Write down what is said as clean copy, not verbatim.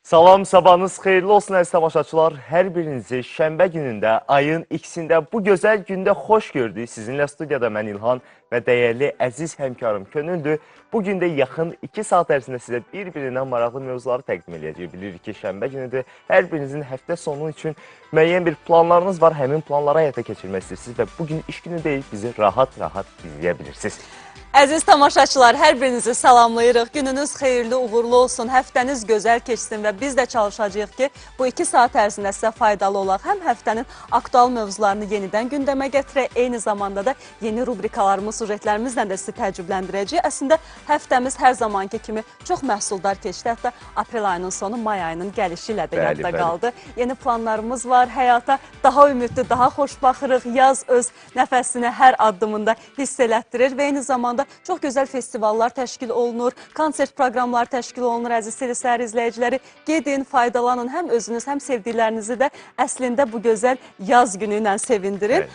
Salam, sabahınız xeyirli olsun əziz tamaşaçılar. Hər birinizi şənbə günündə, ayın ikisində bu gözəl gündə xoş gördük. Sizinlə studiyada mən İlhan və dəyərli əziz həmkarım Könüldür. Bu gün də yaxın 2 saat ərzində sizə bir-birindən maraqlı mövzuları təqdim edəcəyik. Bilirik ki, şənbə günüdür. Hər birinizin həftə sonu üçün müəyyən bir planlarınız var. Həmin planları həyata keçirmək istəyirsiniz və bugün iş günü deyil, bizi rahat-rahat izləyə bilirsiniz. Əziz tamaşaçılar, hər birinizi salamlayırıq. Gününüz xeyirli, uğurlu olsun, həftəniz gözəl keçsin və biz də çalışacağıq ki, bu 2 saat ərzində sizə faydalı olaq. Həm həftənin aktual mövzularını yenidən gündəmə gətirək, eyni zamanda da yeni rubrikalarımız, sujetlərimizlə də sizi təəccübləndirəcək. Əslində, həftəmiz hər zamanki kimi çox məhsuldar keçdi. Hətta aprel ayının sonu, may ayının gəlişi ilə də yadda qaldı. Yeni planlarımız var, həyata daha ümidli, daha xoş baxırıq. Yaz öz nəfəsini hər addımında hiss elətdirir və eyni zamanda çox gözəl festivallar təşkil olunur, konsert proqramları təşkil olunur. Əziz telesəhər izləyiciləri, gedin, faydalanın. Həm özünüz, həm sevdiklərinizi də əslində bu gözəl yaz günü ilə sevindirin.